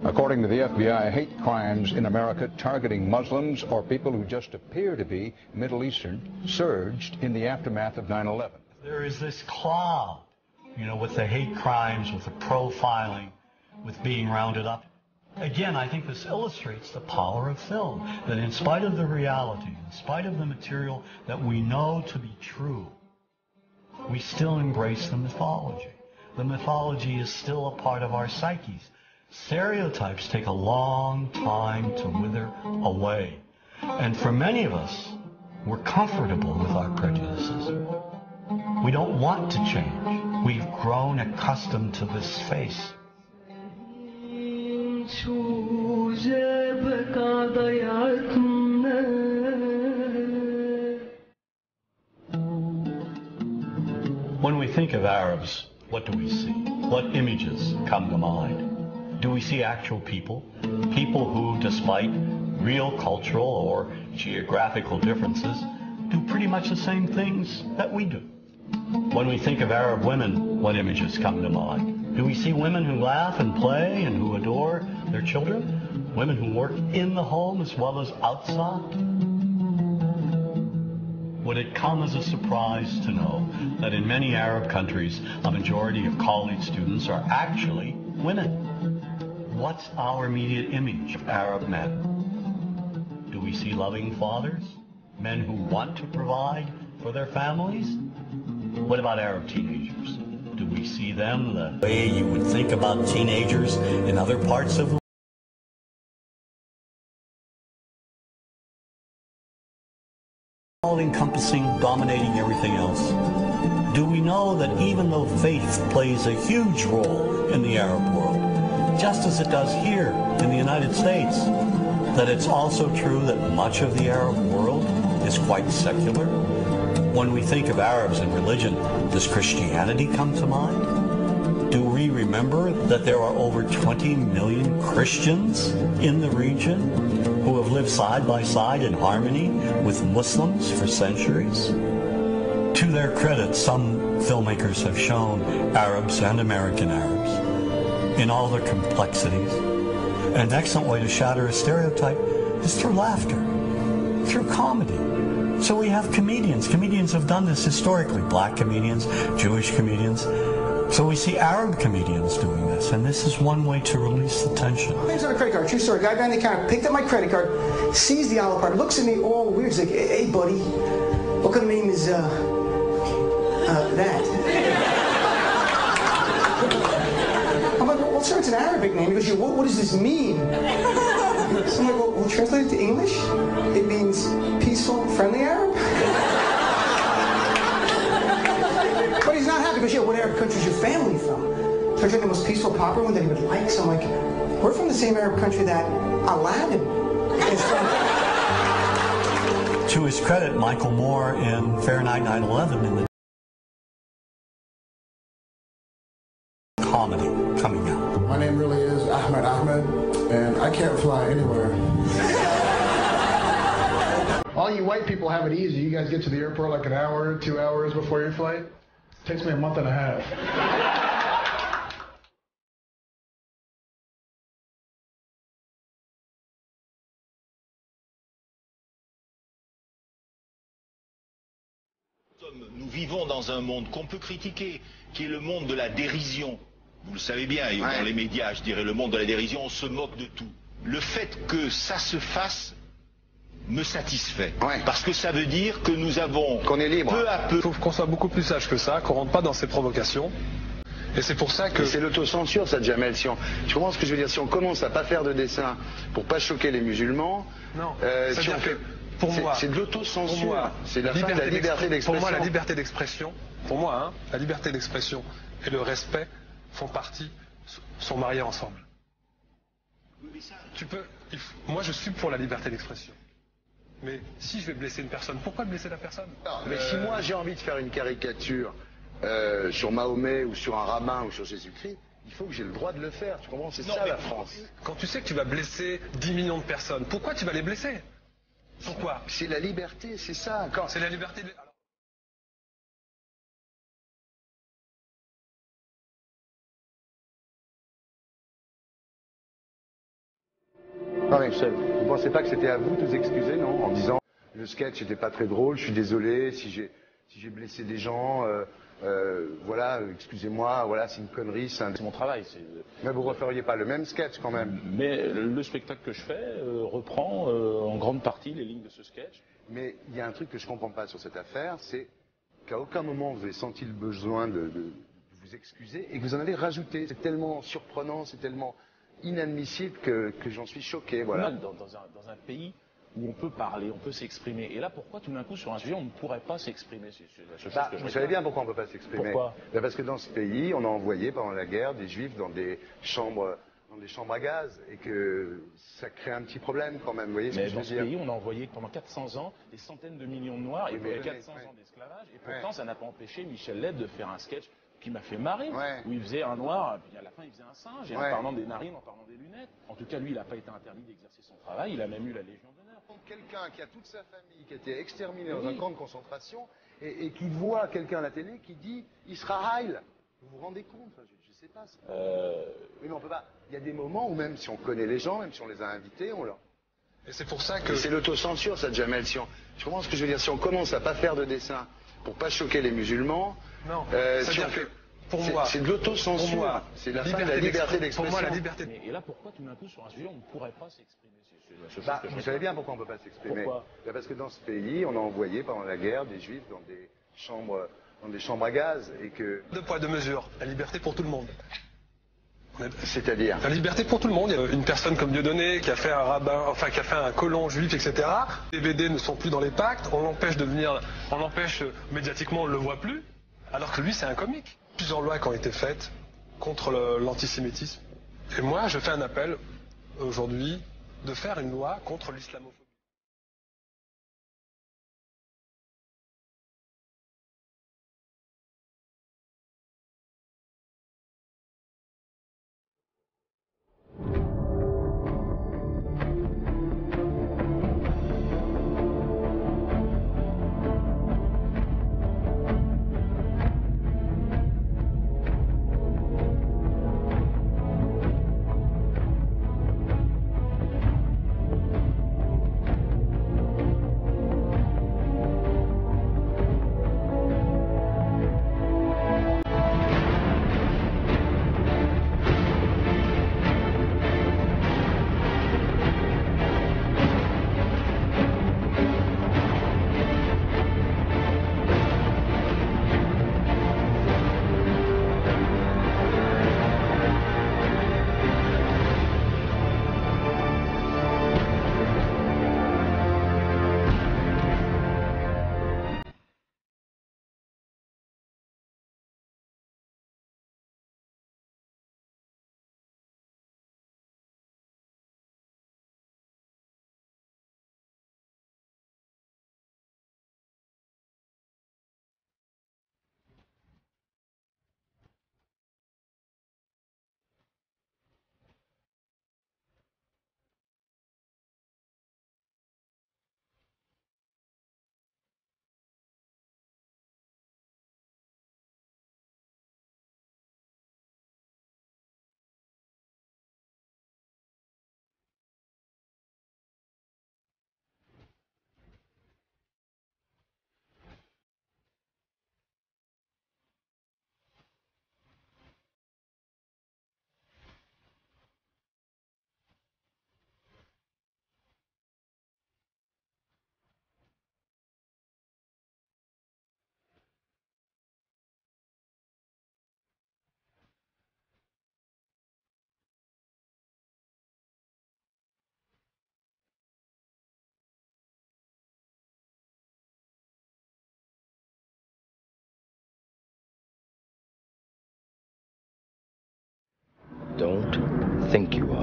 According to the FBI, hate crimes in America targeting Muslims or people who just appear to be Middle Eastern surged in the aftermath of 9/11. There is this cloud, with the hate crimes, with the profiling, with being rounded up. Again, I think this illustrates the power of film, that in spite of the reality, in spite of the material that we know to be true, we still embrace the mythology. The mythology is still a part of our psyches. Stereotypes take a long time to wither away. And for many of us, we're comfortable with our prejudices. We don't want to change. We've grown accustomed to this face. When we think of Arabs, what do we see? What images come to mind? Do we see actual people? People who, despite real cultural or geographical differences, do pretty much the same things that we do. When we think of Arab women, what images come to mind? Do we see women who laugh and play and who adore their children? Women who work in the home as well as outside? Would it come as a surprise to know that in many Arab countries, a majority of college students are actually women? What's our immediate image of Arab men? Do we see loving fathers? Men who want to provide for their families? What about Arab teenagers? Do we see them the way you would think about teenagers in other parts of the world? All-encompassing, dominating everything else. Do we know that even though faith plays a huge role in the Arab world, just as it does here in the United States, that it's also true that much of the Arab world is quite secular? When we think of Arabs and religion, does Christianity come to mind? Do we remember that there are over 20 million Christians in the region who have lived side by side in harmony with Muslims for centuries? To their credit, some filmmakers have shown Arabs and American Arabs in all their complexities. An excellent way to shatter a stereotype is through laughter, through comedy. So we have comedians. Comedians have done this historically. Black comedians, Jewish comedians. So we see Arab comedians doing this, and this is one way to release the tension. My name's on a credit card, true story. Guy behind the counter picked up my credit card, sees the olive card, looks at me all weird. He's like, hey buddy, what kind of name is that? I'm like, well sir, it's an Arabic name. He goes, what does this mean? So I'm like, well, we'll translate it to English. It means peaceful, friendly Arab. But he's not happy because, what Arab country is your family from? Turns out the most peaceful, proper one that he would like. So I'm like, we're from the same Arab country that Aladdin is from. To his credit, Michael Moore in Fahrenheit 9/11 in the comedy coming out. My name really is Ahmed Ahmed, and I can't fly anywhere. All you white people have it easy. You guys get to the airport like an hour, 2 hours before your flight. It takes me a month and a half. Nous vivons dans un monde qu'on peut critiquer, qui est le monde de la dérision. Vous le savez bien, et dans les médias, je dirais le monde de la dérision, on se moque de tout. Le fait que ça se fasse me satisfait. Parce que ça veut dire que nous avons, qu'on est libre, peu à peu... Il faut qu'on soit beaucoup plus sage que ça, qu'on rentre pas dans ces provocations. Et c'est pour ça que... C'est l'autocensure, ça, Jamel. Tu comprends ce que je veux dire? Si on commence à pas faire de dessin pour pas choquer les musulmans... Non, si on fait... Pour moi, c'est de l'autocensure. C'est la fin de la liberté d'expression. Pour moi, la liberté d'expression, la liberté d'expression et le respect font partie, sont mariés ensemble. Moi, je suis pour la liberté d'expression. Mais si je vais blesser une personne, pourquoi blesser la personne? Mais si moi j'ai envie de faire une caricature sur Mahomet ou sur un rabbin ou sur Jésus-Christ, il faut que j'ai le droit de le faire. Tu comprends? C'est ça la France. Quand tu sais que tu vas blesser 10 millions de personnes, pourquoi tu vas les blesser? Pourquoi? C'est la liberté, c'est ça. C'est la liberté de... Non, mais vous pensez pas que c'était à vous de vous excuser, non? En disant, le sketch n'était pas très drôle, je suis désolé si j'ai blessé des gens, voilà, excusez-moi, voilà, c'est une connerie, C'est mon travail. Mais vous referiez pas le même sketch quand même. Mais le spectacle que je fais reprend en grande partie les lignes de ce sketch. Mais il y a un truc que je comprends pas sur cette affaire, c'est qu'à aucun moment vous avez senti le besoin de vous excuser et que vous en avez rajouté. C'est tellement surprenant, c'est tellement inadmissible que j'en suis choqué, voilà. Dans un pays où on peut parler, on peut s'exprimer. Et là, pourquoi tout d'un coup, sur un sujet, on ne pourrait pas s'exprimer? Vous savez bien pourquoi on ne peut pas s'exprimer. Pourquoi? Parce que dans ce pays, on a envoyé pendant la guerre des juifs dans des chambres à gaz et que ça crée un petit problème quand même. Vous voyez ce que je veux dire? Dans ce pays, on a envoyé pendant 400 ans des centaines de millions de Noirs et 400 ans d'esclavage. Et pourtant, ça n'a pas empêché Michel Leb de faire un sketch qui m'a fait marrer, où il faisait un noir, puis à la fin il faisait un singe, et en parlant des narines, en parlant des lunettes. En tout cas, lui, il n'a pas été interdit d'exercer son travail, il a même eu la Légion d'honneur. Quelqu'un qui a toute sa famille, qui a été exterminé dans un camp de concentration, et qui voit quelqu'un à la télé qui dit « il sera Heil ». Vous vous rendez compte? Je ne sais pas. Oui, mais on peut pas. Il y a des moments où même si on connaît les gens, même si on les a invités, on leur... Et c'est pour ça que... C'est l'autocensure, ça, Jamel. Je comprends ce que je veux dire. Si on commence à pas faire de dessin pour pas choquer les musulmans... Non, c'est-à-dire que pour moi... C'est de l'autocensure. C'est la fin de la liberté d'expression. Pour moi, la liberté... Et là, pourquoi tout d'un coup, sur un sujet, on ne pourrait pas s'exprimer? Vous savez bien pourquoi on ne peut pas s'exprimer. Pourquoi? Parce que dans ce pays, on a envoyé pendant la guerre des juifs dans des chambres à gaz et que... Deux poids, deux mesures. La liberté pour tout le monde. C'est-à-dire? La liberté pour tout le monde. Il y a une personne comme Dieudonné qui a fait un rabbin, enfin qui a fait un colon juif, etc. Les BD ne sont plus dans les pactes. On l'empêche médiatiquement, on ne le voit plus. Alors que lui, c'est un comique. Plusieurs lois qui ont été faites contre l'antisémitisme. Et moi, je fais un appel aujourd'hui de faire une loi contre l'islamophobie. Don't think you